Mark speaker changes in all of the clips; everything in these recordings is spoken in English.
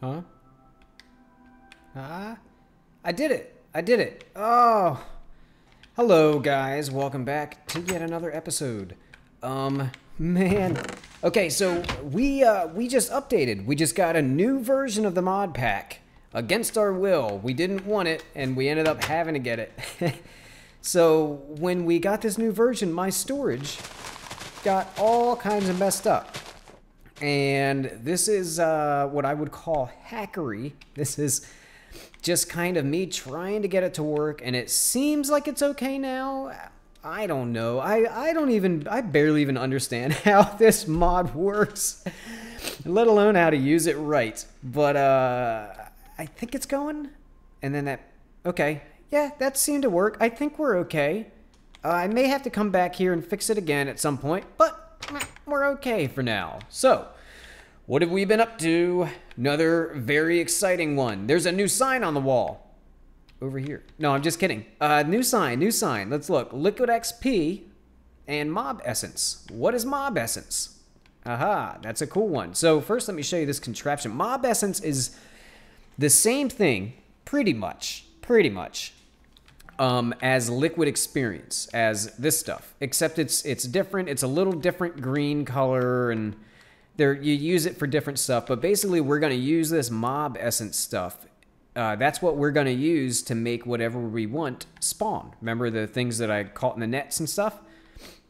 Speaker 1: Huh? Ah, I did it. I did it. Oh, hello guys. Welcome back to yet another episode. Man. Okay, so we just updated. We just got a new version of the mod pack. Against our will. We didn't want it, and we ended up having to get it. So when we got this new version, my storage got all kinds of messed up. And this is what I would call hackery. This is just kind of me trying to get it to work, and it seems like it's okay now. I don't know. I barely even understand how this mod works, let alone how to use it right. But I think it's going. And then okay. Yeah, that seemed to work. I think we're okay. I may have to come back here and fix it again at some point, but we're okay for now. So, what have we been up to? Another very exciting one. There's a new sign on the wall. Over here. No, I'm just kidding. New sign, new sign. Let's look. Liquid XP and Mob Essence. What is Mob Essence? Aha, that's a cool one. So, first let me show you this contraption. Mob Essence is the same thing, pretty much, as Liquid Experience, as this stuff, except it's different. It's a little different green color, and you use it for different stuff. But basically, we're going to use this Mob Essence stuff. That's what we're going to use to make whatever we want spawn. Remember the things that I caught in the nets and stuff?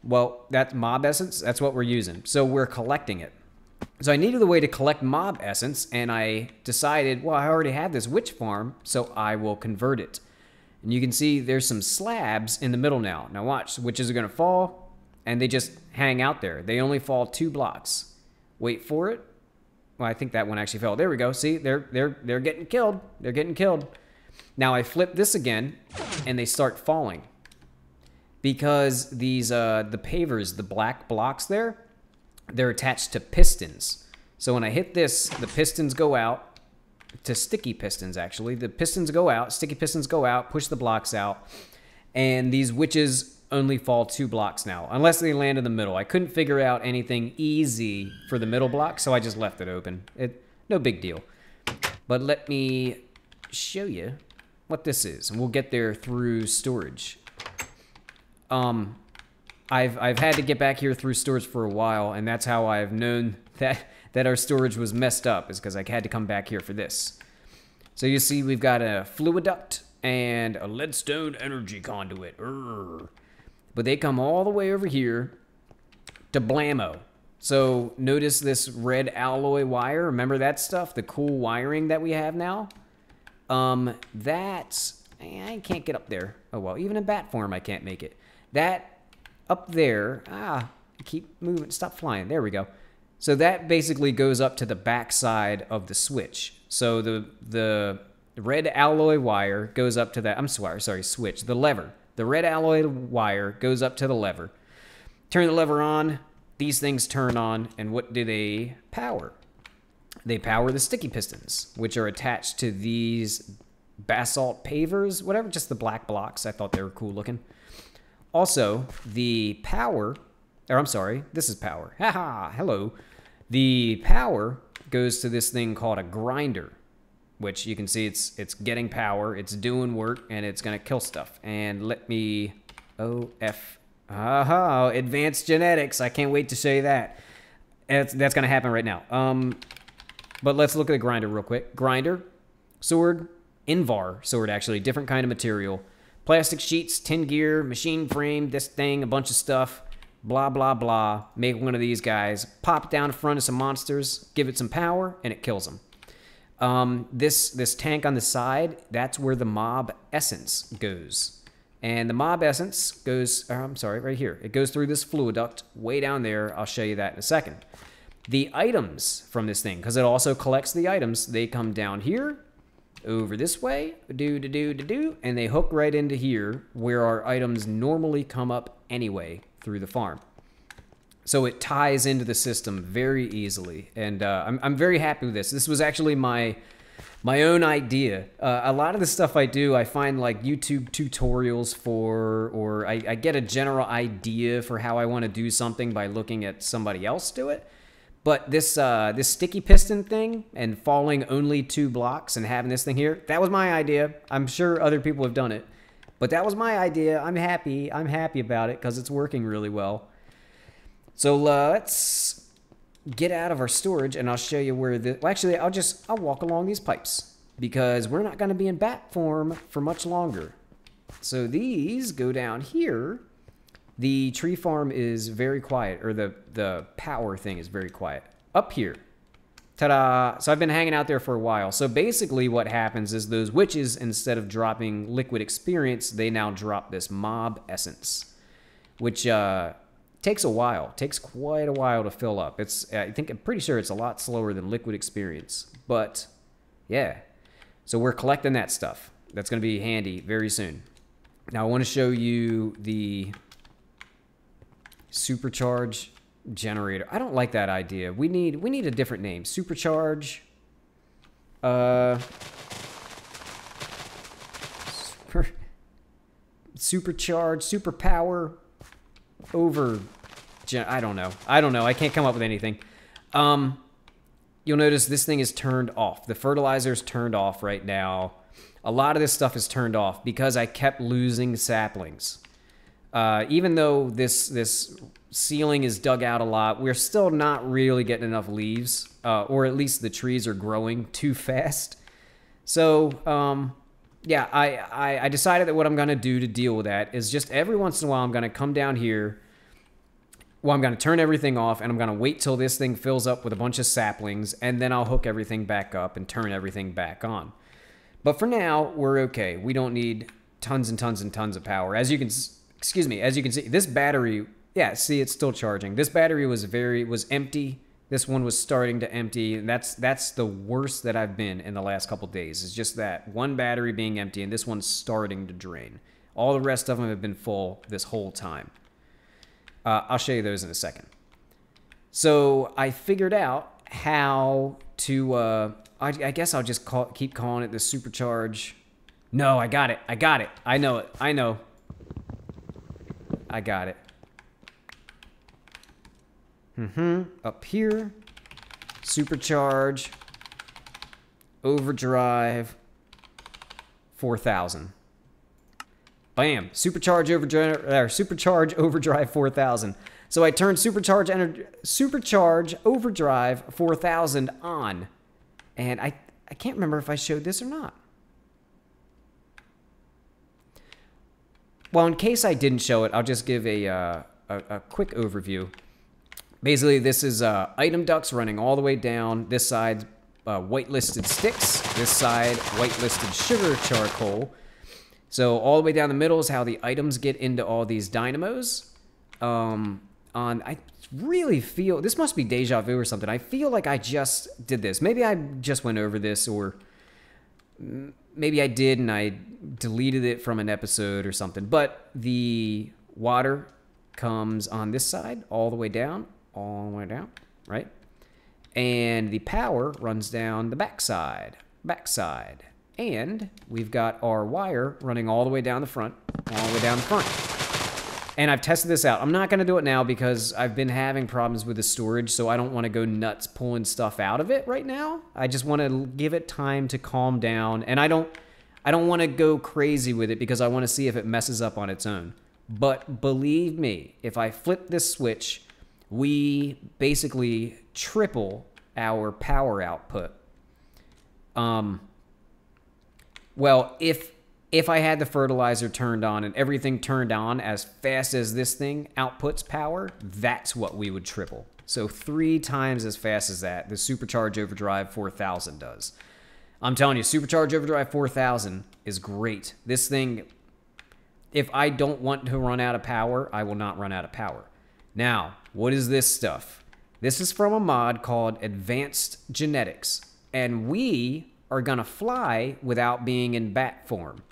Speaker 1: Well, that Mob Essence, that's what we're using. So we're collecting it. So I needed a way to collect Mob Essence, and I decided, well, I already have this witch farm, so I will convert it. And you can see there's some slabs in the middle now. Now watch, witches are going to fall, and they just hang out there. They only fall 2 blocks. Wait for it. Well, I think that one actually fell. There we go. See, they're getting killed. They're getting killed. Now I flip this again, and they start falling. Because these, the pavers, the black blocks there, they're attached to pistons. So when I hit this, the pistons go out. To sticky pistons, actually. The pistons go out, sticky pistons go out, push the blocks out, and these witches only fall 2 blocks now, unless they land in the middle. I couldn't figure out anything easy for the middle block, so I just left it open. No big deal. But let me show you what this is, and we'll get there through storage. I've had to get back here through storage for a while, and that's how I've known that our storage was messed up, is because I had to come back here for this. So you see we've got a fluid duct and a leadstone energy conduit. Urgh. But they come all the way over here to blammo. So notice this red alloy wire. Remember that stuff? The cool wiring that we have now? I can't get up there. Oh well, even in bat form I can't make it. That up there, keep moving, stop flying. There we go. So that basically goes up to the back side of the switch. So the red alloy wire goes up to that, switch, the lever. The red alloy wire goes up to the lever. Turn the lever on, these things turn on, and what do they power? They power the sticky pistons, which are attached to these basalt pavers, whatever, just the black blocks. I thought they were cool looking. Also, the power, this is power. Haha, hello. The power goes to this thing called a grinder, which you can see it's getting power, it's doing work, and it's going to kill stuff. And let me, advanced genetics. I can't wait to show you that. That's going to happen right now. But let's look at the grinder real quick. Grinder, sword, Invar sword actually, different kind of material. Plastic sheets, tin gear, machine frame, this thing, a bunch of stuff. Blah, blah, blah. Make one of these guys. Pop it down in front of some monsters. Give it some power, and it kills them. This tank on the side, that's where the Mob Essence goes. And the Mob Essence goes, right here. It goes through this fluid duct way down there. I'll show you that in a second. The items from this thing, because it also collects the items, they come down here, over this way, and they hook right into here, where our items normally come up anyway through the farm. So it ties into the system very easily, and I'm very happy with this. This was actually my own idea. A lot of the stuff I do, I find like YouTube tutorials for, or I get a general idea for how I want to do something by looking at somebody else do it. But this sticky piston thing and falling only 2 blocks and having this thing here, that was my idea. I'm sure other people have done it. But that was my idea. I'm happy. I'm happy about it because it's working really well. So let's get out of our storage and I'll show you where the... Well, actually, I'll walk along these pipes because we're not going to be in bat form for much longer. So these go down here. The tree farm is very quiet, or the power thing is very quiet. Up here. Ta-da! So I've been hanging out there for a while. So basically what happens is those witches, instead of dropping liquid experience, they now drop this mob essence, which takes a while. Takes quite a while to fill up. I'm pretty sure it's a lot slower than liquid experience. But, yeah. So we're collecting that stuff. That's going to be handy very soon. Now I want to show you the supercharge generator. I don't like that idea. We need a different name. Supercharge. Supercharge. Superpower. Over. I don't know. I can't come up with anything. You'll notice this thing is turned off. The fertilizer's turned off right now. A lot of this stuff is turned off because I kept losing saplings. Even though this ceiling is dug out a lot, we're still not really getting enough leaves, or at least the trees are growing too fast. So, yeah, I decided that what I'm going to do to deal with that is just every once in a while I'm going to come down here. Well, I'm going to turn everything off, and I'm going to wait till this thing fills up with a bunch of saplings, and then I'll hook everything back up and turn everything back on. But for now, we're okay. We don't need tons and tons and tons of power. As you can see, this battery, yeah, see, it's still charging. This battery was empty. This one was starting to empty. And that's the worst that I've been in the last couple days. It's just that one battery being empty and this one's starting to drain. All the rest of them have been full this whole time. I'll show you those in a second. So I figured out how to, I guess I'll just keep calling it the supercharge. No, I got it. I know it. I know. I got it. Up here. Supercharge. Overdrive. 4,000. Bam. Supercharge Overdrive 4,000. So I turned Supercharge Overdrive 4,000 on. And I can't remember if I showed this or not. Well, in case I didn't show it, I'll just give a quick overview. Basically, this is item ducts running all the way down. This side, whitelisted sticks. This side, whitelisted sugar charcoal. So all the way down the middle is how the items get into all these dynamos. I really feel... This must be deja vu or something. I feel like I just did this. Maybe I just went over this, or... Maybe I did and I deleted it from an episode or something. But the water comes on this side all the way down, right? And the power runs down the backside. And we've got our wire running all the way down the front, And I've tested this out. I'm not going to do it now because I've been having problems with the storage, so I don't want to go nuts pulling stuff out of it right now. I just want to give it time to calm down, and I don't want to go crazy with it because I want to see if it messes up on its own. But believe me, if I flip this switch, we basically triple our power output. Well, if I had the fertilizer turned on and everything turned on as fast as this thing outputs power, that's what we would triple. So 3 times as fast as that, the Supercharge Overdrive 4000 does. I'm telling you, Supercharge Overdrive 4000 is great. This thing, if I don't want to run out of power, I will not run out of power. Now, what is this stuff? This is from a mod called Advanced Genetics, and we are going to fly without being in bat form.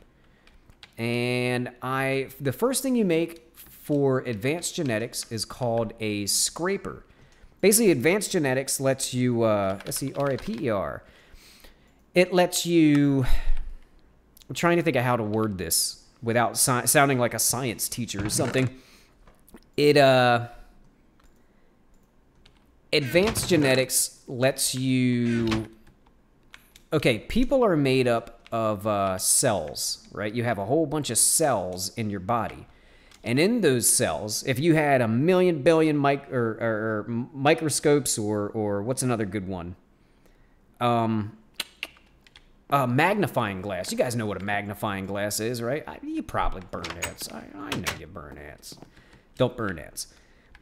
Speaker 1: And the first thing you make for Advanced Genetics is called a scraper. Basically, Advanced Genetics lets you, let's see, R-A-P-E-R. It lets you, I'm trying to think of how to word this without sounding like a science teacher or something. It advanced genetics lets you... Okay, people are made up of cells, right? You have a whole bunch of cells in your body. And in those cells, if you had a million billion microscopes, or what's another good one? A magnifying glass. You guys know what a magnifying glass is, right? You probably burn ants. I know you burn ants. Don't burn ants.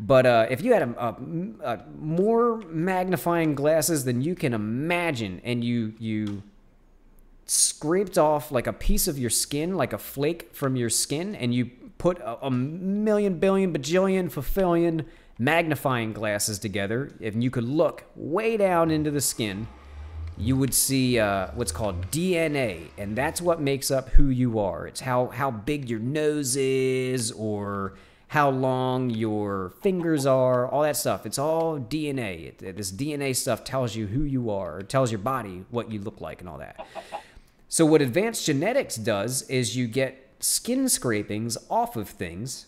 Speaker 1: But if you had a more magnifying glasses than you can imagine, and you scraped off like a piece of your skin, like a flake from your skin, and you put a million, billion, bajillion, fulfillion magnifying glasses together, if you could look way down into the skin, you would see what's called DNA, and that's what makes up who you are. It's how big your nose is, or how long your fingers are, all that stuff. It's all DNA. This DNA stuff tells you who you are, or tells your body what you look like and all that. So what advanced genetics does is you get skin scrapings off of things.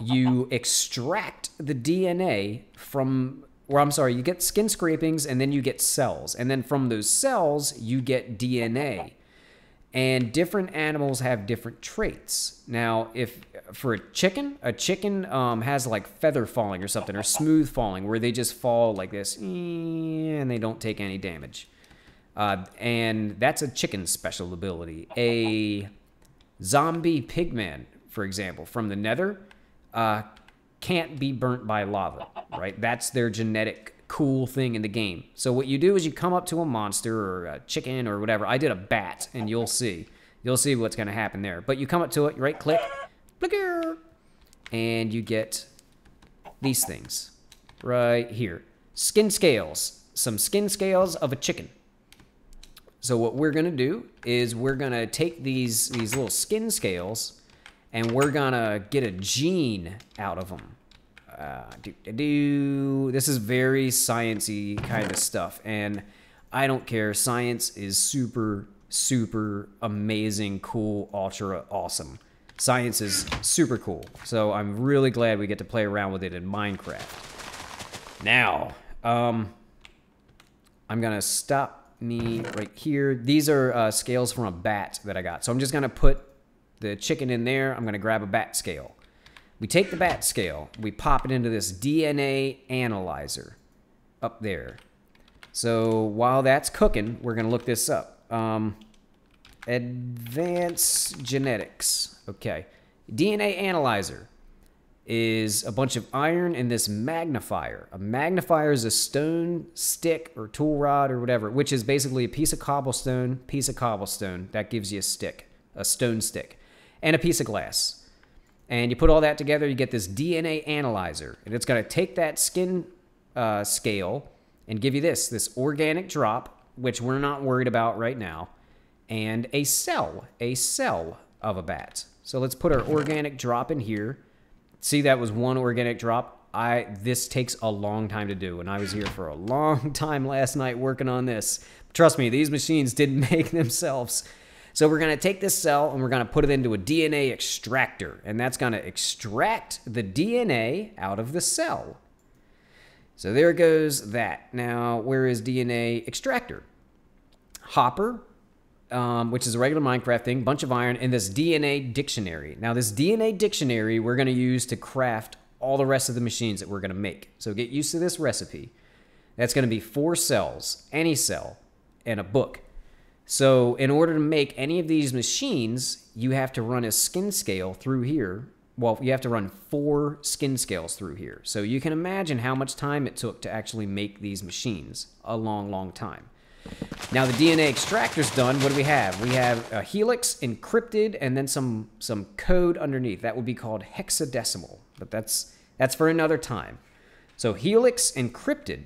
Speaker 1: You extract the DNA from... Or I'm sorry, you get skin scrapings, and then you get cells. And then from those cells, you get DNA. And different animals have different traits. Now, if for a chicken has like feather falling or something, or smooth falling, where they just fall like this, and they don't take any damage. And that's a chicken's special ability. A zombie pigman, for example, from the nether, can't be burnt by lava, right? That's their genetic cool thing in the game. So what you do is you come up to a monster or a chicken or whatever. I did a bat, and you'll see. You'll see what's going to happen there. But you come up to it, right click, and you get these things right here. Skin scales. Some skin scales of a chicken. So what we're going to do is we're going to take these little skin scales, and we're going to get a gene out of them. This is very science-y kind of stuff, and I don't care. Science is super, super amazing, cool, ultra awesome. Science is super cool, so I'm really glad we get to play around with it in Minecraft. Now, I'm going to stop me right here. These are scales from a bat that I got, so I'm just going to put the chicken in there. I'm going to grab a bat scale. We take the bat scale, we pop it into this DNA analyzer up there. So while that's cooking, we're going to look this up. Advanced genetics. Okay. DNA analyzer is a bunch of iron and this magnifier. A magnifier is a stone stick or tool rod or whatever, which is basically a piece of cobblestone. That gives you a stick, a stone stick, and a piece of glass. And you put all that together, you get this DNA analyzer. And it's going to take that skin scale and give you this organic drop, which we're not worried about right now, and a cell of a bat. So let's put our organic drop in here. See, that was one organic drop. This takes a long time to do, and I was here for a long time last night working on this. Trust me, these machines didn't make themselves. So we're going to take this cell and we're going to put it into a DNA extractor, and that's going to extract the DNA out of the cell. So there goes that. Now, where is DNA extractor? Hopper, which is a regular Minecraft thing, bunch of iron, and this DNA dictionary. Now, this DNA dictionary we're going to use to craft all the rest of the machines that we're going to make. So get used to this recipe. That's going to be 4 cells, any cell, and a book. So in order to make any of these machines, you have to run a skin scale through here. Well, you have to run 4 skin scales through here. So you can imagine how much time it took to actually make these machines. A long, long time. Now the DNA extractor's done. What do we have? We have a helix encrypted and then some code underneath. That would be called hexadecimal. But that's for another time. So helix encrypted.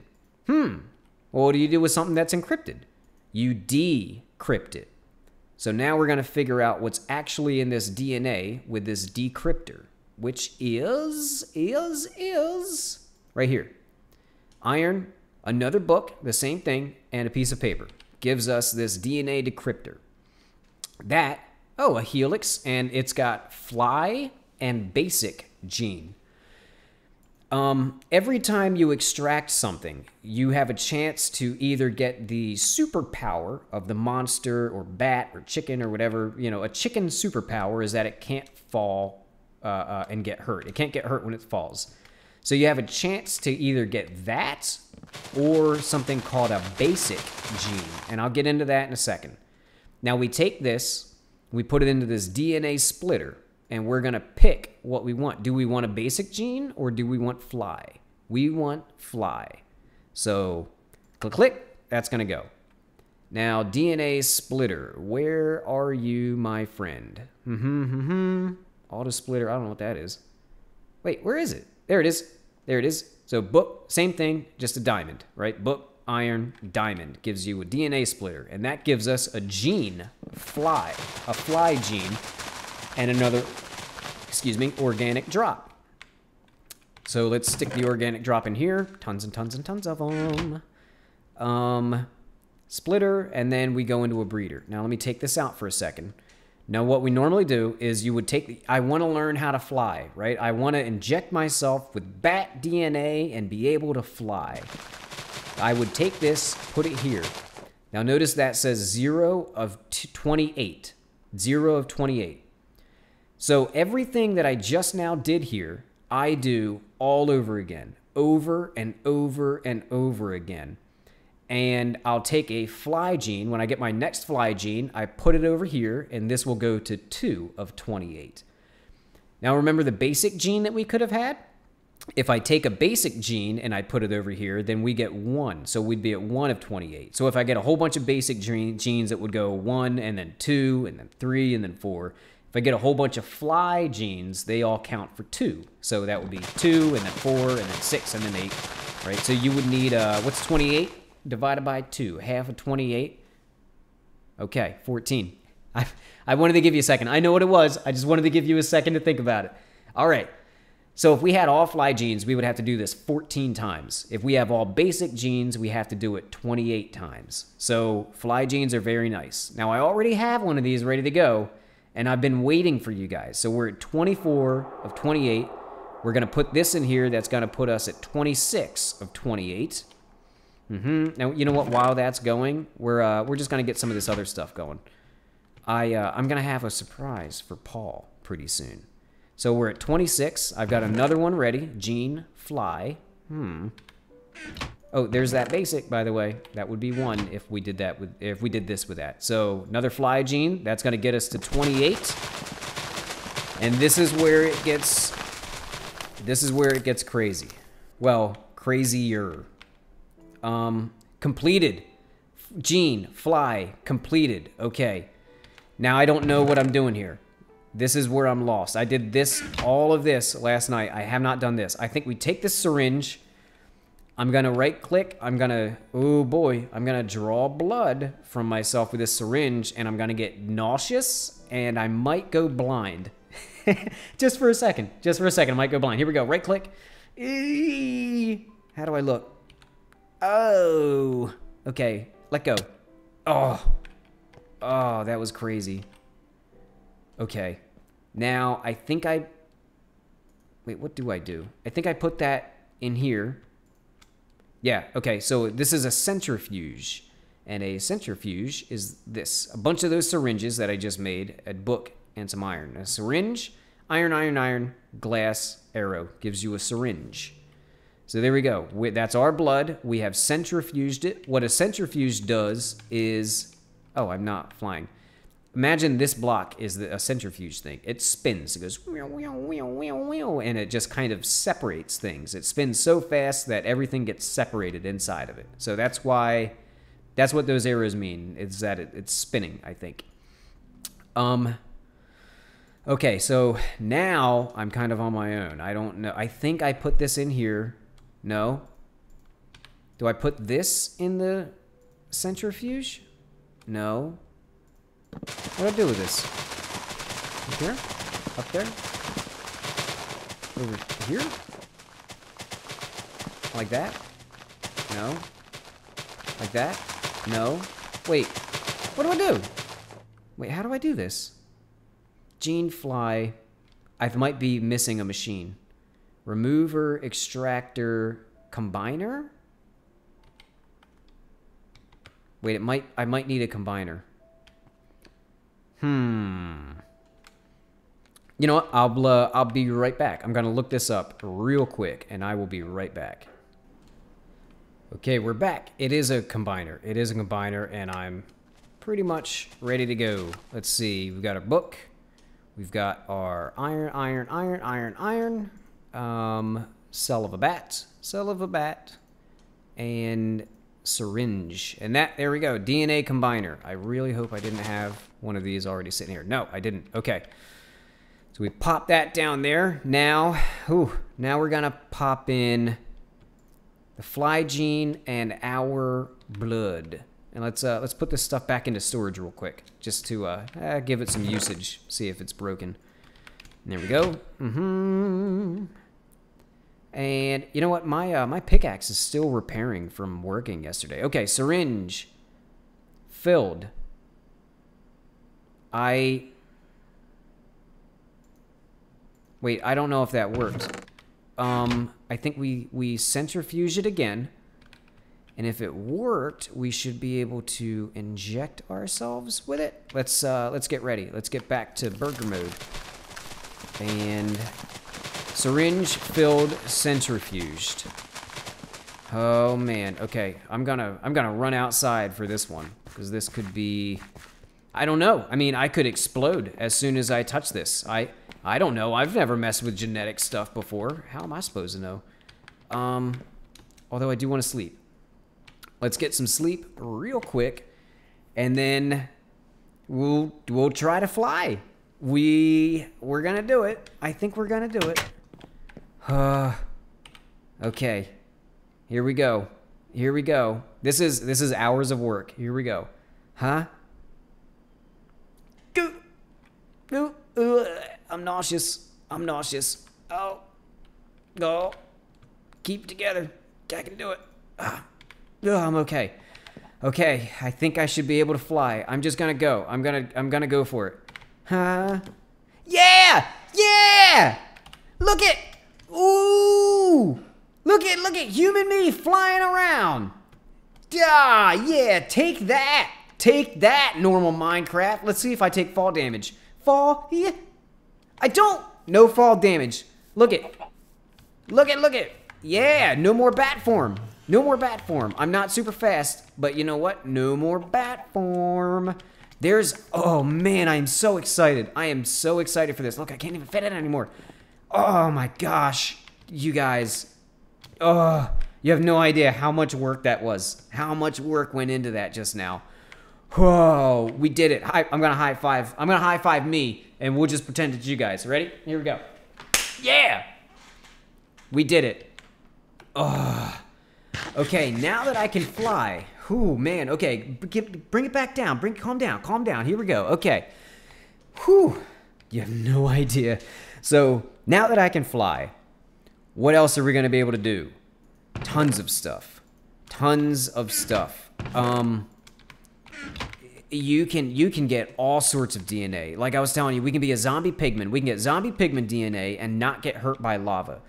Speaker 1: Well, what do you do with something that's encrypted? You decrypt it. So now we're going to figure out what's actually in this DNA with this decryptor, which is right here. Iron, another book, the same thing, and a piece of paper. Gives us this DNA decryptor. A helix, and it's got fly and basic gene. Every time you extract something, you have a chance to either get the superpower of the monster or bat or chicken or whatever. You know, a chicken superpower is that it can't fall and get hurt. It can't get hurt when it falls. So you have a chance to either get that or something called a basic gene. And I'll get into that in a second. Now we take this, we put it into this DNA splitter. And we're going to pick what we want. Do we want a basic gene or do we want fly? We want fly. So click, click, that's going to go. Now, DNA splitter, where are you, my friend? Auto splitter, I don't know what that is. Wait, where is it? There it is. There it is. So book, same thing, just a diamond, right? Book, iron, diamond gives you a DNA splitter. And that gives us a gene, fly, a fly gene. And another, organic drop. So let's stick the organic drop in here. Tons and tons and tons of them. Splitter, and then we go into a breeder. Now let me take this out for a second. Now what we normally do is you would take, I want to learn how to fly, right? I want to inject myself with bat DNA and be able to fly. I would take this, put it here. Now notice that says 0 of 28. 0 of 28. So everything that I just now did here, I do all over again, over and over and over again. And I'll take a fly gene. When I get my next fly gene, I put it over here, and this will go to 2 of 28. Now remember the basic gene that we could have had? If I take a basic gene and I put it over here, then we get 1. So we'd be at 1 of 28. So if I get a whole bunch of basic genes, it would go 1 and then 2 and then 3 and then 4. If I get a whole bunch of fly genes, they all count for 2. So that would be 2, and then 4, and then 6, and then 8, right? So you would need, what's 28 divided by 2? Half of 28? Okay, 14. I wanted to give you a second. I know what it was. I just wanted to give you a second to think about it. All right. So if we had all fly genes, we would have to do this 14 times. If we have all basic genes, we have to do it 28 times. So fly genes are very nice. Now, I already have one of these ready to go, and I've been waiting for you guys. So we're at 24 of 28. We're going to put this in here. That's going to put us at 26 of 28. Now, you know what? While that's going, we're just going to get some of this other stuff going. I'm going to have a surprise for Paul pretty soon. So we're at 26. I've got another one ready. Gene, fly. Oh, there's that basic, by the way. That would be 1 if we did that if we did this with that. So another fly gene. That's going to get us to 28. And this is where it gets crazy. Well, crazier. Completed. Gene, fly, completed. Okay. Now I don't know what I'm doing here. This is where I'm lost. I did this, all of this last night. I have not done this. I think we take this syringe. I'm going to right click. I'm going to, oh boy, I'm going to draw blood from myself with this syringe, and I'm going to get nauseous, and I might go blind. Just for a second. Just for a second, I might go blind. Here we go. Right click. How do I look? Oh. Okay. Let go. Oh. Oh, that was crazy. Okay. Now, I think wait, what do I do? I think I put that in here. Yeah, okay, so this is a centrifuge. And a centrifuge is this. A bunch of those syringes that I just made, a book, and some iron. A syringe, iron, iron, iron, glass, arrow. Gives you a syringe. So there we go. That's our blood. We have centrifuged it. What a centrifuge does is... Oh, I'm not flying. Imagine this block is a centrifuge thing. It spins. It goes, and it just kind of separates things. It spins so fast that everything gets separated inside of it. So that's why, that's what those arrows mean, is that it's spinning, I think. Okay, so now I'm kind of on my own. I don't know. I think I put this in here. No. Do I put this in the centrifuge? No. What do I do with this? Up here? Up there? Over here? Like that? No. Like that? No. Wait. What do I do? Wait, how do I do this? Gene, fly. I might be missing a machine. Remover, extractor, combiner? Wait, I might need a combiner. You know what? I'll be right back. I'm gonna look this up real quick, and I will be right back. Okay, we're back. It is a combiner. It is a combiner, and I'm pretty much ready to go. Let's see. We've got our book. We've got our iron. Cell of a bat, and syringe. And there we go. DNA combiner. I really hope I didn't have one of these already sitting here. No, I didn't. Okay. So we pop that down there. Now we're gonna pop in the fly gene and our blood. And let's put this stuff back into storage real quick, just to give it some usage, see if it's broken. And there we go. And you know what? My pickaxe is still repairing from working yesterday. Okay, syringe filled. Wait, I don't know if that worked. I think we centrifuge it again. And if it worked, we should be able to inject ourselves with it. Let's get ready. Let's get back to burger mode. And syringe filled, centrifuged. Oh man. Okay, I'm gonna run outside for this one because this could be, I don't know. I mean, I could explode as soon as I touch this. I don't know. I've never messed with genetic stuff before. How am I supposed to know? Although I do want to sleep. Let's get some sleep real quick, and then we'll try to fly. We're gonna do it. I think we're gonna do it. Okay. Here we go. Here we go. This is hours of work. Here we go. Huh? I'm nauseous. I'm nauseous. Oh. Go. Keep it together. I can do it. I'm okay. Okay, I think I should be able to fly. I'm just gonna go. I'm gonna go for it. Huh? Yeah! Yeah! Look at, ooh! Look at human me flying around. Yeah, take that. Take that, normal Minecraft. Let's see if I take fall damage. Fall, yeah. I don't. No fall damage. Look it. Yeah, no more bat form. No more bat form. I'm not super fast, but you know what? No more bat form. Oh man, I am so excited. I am so excited for this. Look, I can't even fit it anymore. Oh my gosh. You guys. Oh, you have no idea how much work that was. How much work went into that just now. Whoa, we did it. I'm gonna high five. I'm gonna high five me, and we'll just pretend it's you guys. Ready? Here we go. Yeah! We did it. Oh. Okay, now that I can fly. Whew, man. Okay, bring it back down. Calm down. Here we go. Okay. Whew. You have no idea. So, now that I can fly, what else are we going to be able to do? Tons of stuff. You can get all sorts of DNA. Like I was telling you, we can be a zombie pigman. We can get zombie pigman DNA and not get hurt by lava.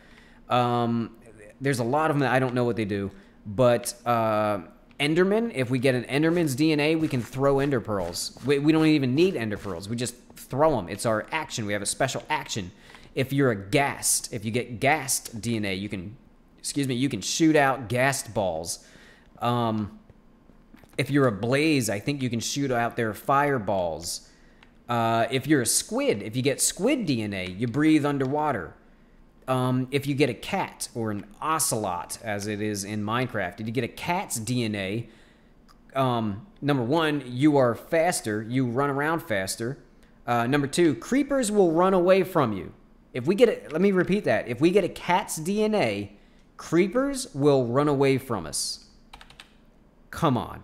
Speaker 1: There's a lot of them that I don't know what they do. But Enderman, if we get an Enderman's DNA, we can throw Ender Pearls. We don't even need Ender Pearls. We just throw them. It's our action. We have a special action. If you're a ghast, if you get ghast DNA, you can shoot out ghast balls. If you're a blaze, I think you can shoot out their fireballs. If you're a squid, if you get squid DNA, you breathe underwater. If you get a cat or an ocelot, as it is in Minecraft, if you get a cat's DNA, number one, you are faster. You run around faster. Number two, creepers will run away from you. If we get it, let me repeat that. If we get a cat's DNA, creepers will run away from us. Come on,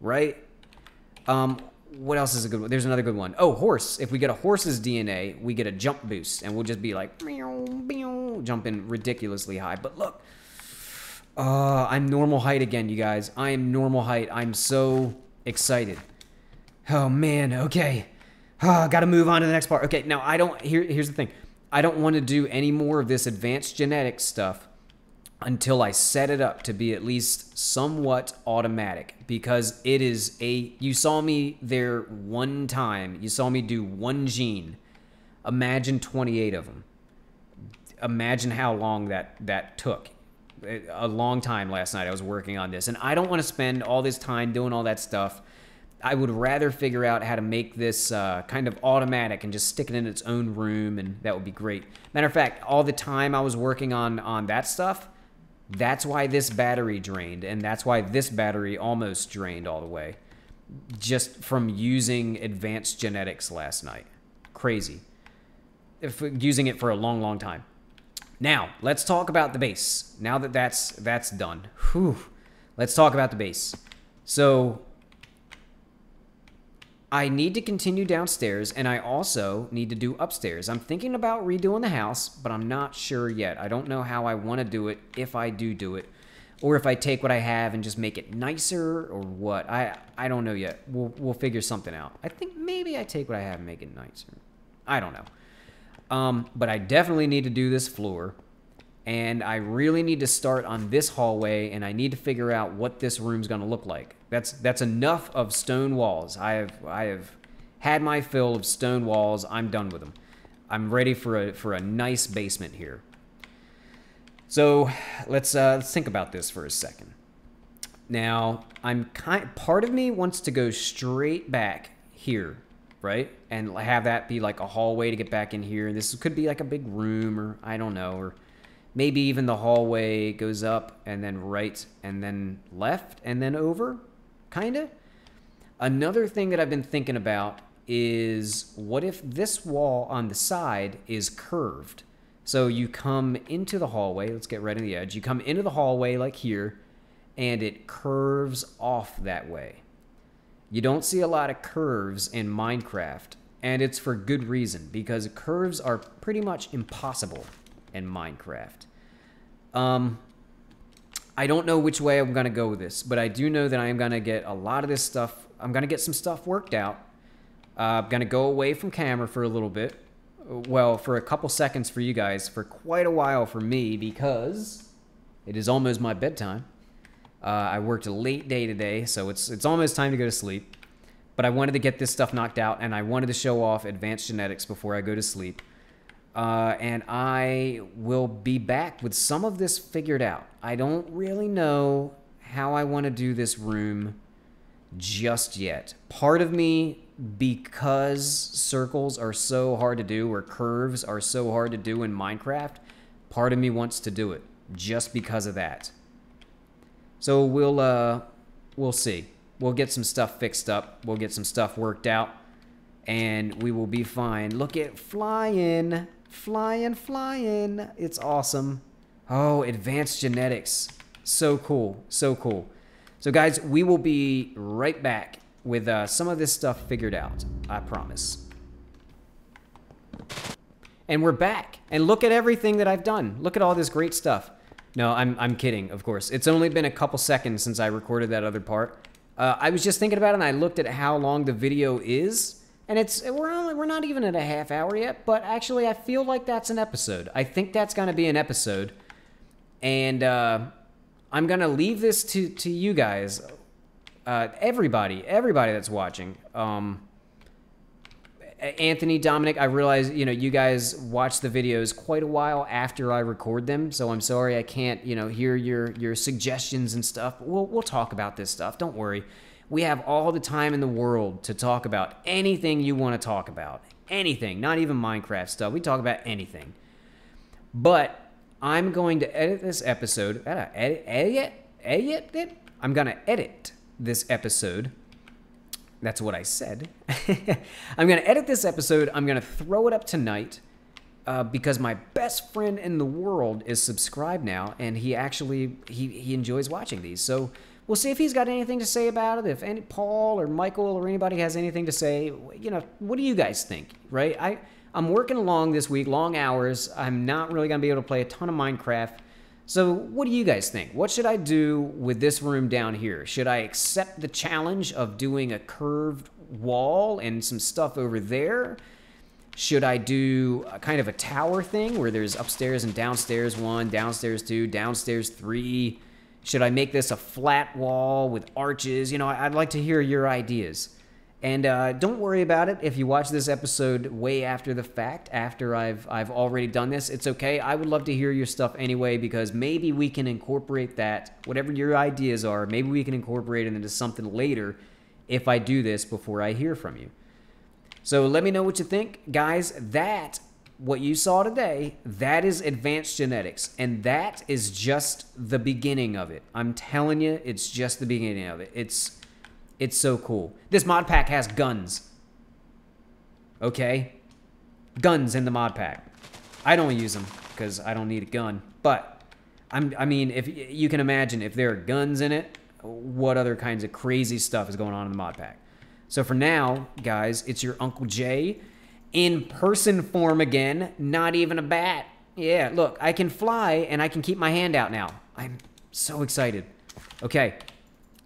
Speaker 1: right? What else is a good one? There's another good one. Oh, horse. If we get a horse's DNA, we get a jump boost, and we'll just be like, meow, meow, jumping ridiculously high. But look, I'm normal height again, you guys. I am normal height. I'm so excited. Oh, man. Okay. Gotta move on to the next part. Okay, now here's the thing. I don't want to do any more of this advanced genetics stuff until I set it up to be at least somewhat automatic, because it is you saw me there one time. You saw me do one gene. Imagine 28 of them. Imagine how long that took. A long time last night I was working on this, and I don't want to spend all this time doing all that stuff. I would rather figure out how to make this kind of automatic and just stick it in its own room, and that would be great. Matter of fact, all the time I was working on that stuff, that's why this battery drained, and that's why this battery almost drained all the way, just from using advanced genetics last night. Crazy. Using it for a long, long time. Now, let's talk about the base. Now that that's done. Whew. Let's talk about the base. So, I need to continue downstairs, and I also need to do upstairs. I'm thinking about redoing the house, but I'm not sure yet. I don't know how I want to do it, if I do it, or if I take what I have and just make it nicer, or what. I don't know yet. We'll figure something out. I think maybe I take what I have and make it nicer. I don't know. But I definitely need to do this floor, and I really need to start on this hallway, and I need to figure out what this room's going to look like. That's enough of stone walls. I have had my fill of stone walls. I'm done with them. I'm ready for a nice basement here. So let's think about this for a second. Now, part of me wants to go straight back here, right? And have that be like a hallway to get back in here. This could be like a big room, or I don't know, or maybe even the hallway goes up and then right and then left and then over, kind of. Another thing that I've been thinking about is, what if this wall on the side is curved? So you come into the hallway, let's get right on the edge. You come into the hallway like here, and it curves off that way. You don't see a lot of curves in Minecraft, and it's for good reason, because curves are pretty much impossible in Minecraft. I don't know which way I'm going to go with this, but I do know that I am going to get a lot of this stuff. I'm going to get some stuff worked out. I'm going to go away from camera for a little bit. Well, for a couple seconds for you guys, for quite a while for me, because it is almost my bedtime. I worked a late day today, so it's almost time to go to sleep. But I wanted to get this stuff knocked out, and I wanted to show off advanced genetics before I go to sleep. And I will be back with some of this figured out. I don't really know how I want to do this room just yet. Part of me, because circles are so hard to do, or curves are so hard to do in Minecraft, part of me wants to do it just because of that. So we'll see. We'll get some stuff fixed up. We'll get some stuff worked out, and we will be fine. Look at flying. Flying. It's awesome. Oh, advanced genetics. So cool. So cool. So guys, we will be right back with some of this stuff figured out. I promise. And we're back. And look at everything that I've done. Look at all this great stuff. No, I'm kidding, of course. It's only been a couple seconds since I recorded that other part. I was just thinking about it, and I looked at how long the video is. And we're not even at a half hour yet, but actually I feel like that's an episode. I think that's going to be an episode. And I'm going to leave this to you guys. Everybody that's watching. Anthony, Dominic, I realize, you guys watch the videos quite a while after I record them, so I'm sorry I can't, hear your suggestions and stuff. But we'll talk about this stuff. Don't worry. We have all the time in the world to talk about anything you want to talk about. Anything. Not even Minecraft stuff. We talk about anything. But I'm going to edit this episode. I'm going to edit this episode. That's what I said. I'm going to edit this episode. I'm going to throw it up tonight because my best friend in the world is subscribed now, and he enjoys watching these. So we'll see if he's got anything to say about it. If Paul or Michael or anybody has anything to say, what do you guys think, right? I'm working along this week, long hours. I'm not really going to be able to play a ton of Minecraft. So what do you guys think? What should I do with this room down here? Should I accept the challenge of doing a curved wall and some stuff over there? Should I do a kind of a tower thing where there's upstairs and downstairs 1, downstairs 2, downstairs 3? Should I make this a flat wall with arches? You know, I'd like to hear your ideas. And don't worry about it if you watch this episode way after the fact, after I've already done this. It's okay. I would love to hear your stuff anyway, because maybe we can incorporate that, whatever your ideas are, maybe we can incorporate it into something later if I do this before I hear from you. So let me know what you think. Guys, what you saw today, that is advanced genetics, and that is just the beginning of it. I'm telling you, it's just the beginning of it. It's so cool. This mod pack has guns. Okay? Guns in the mod pack. I don't use them because I don't need a gun, but I mean, if you can imagine if there are guns in it, what other kinds of crazy stuff is going on in the mod pack. So for now, guys, it's your Uncle Jay in person form again, not even a bat. Yeah, look, I can fly and I can keep my hand out now. I'm so excited. Okay,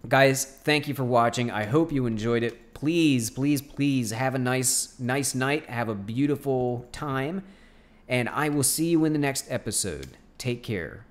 Speaker 1: guys, thank you for watching. I hope you enjoyed it. Please, please, please have a nice night. Have a beautiful time. And I will see you in the next episode. Take care.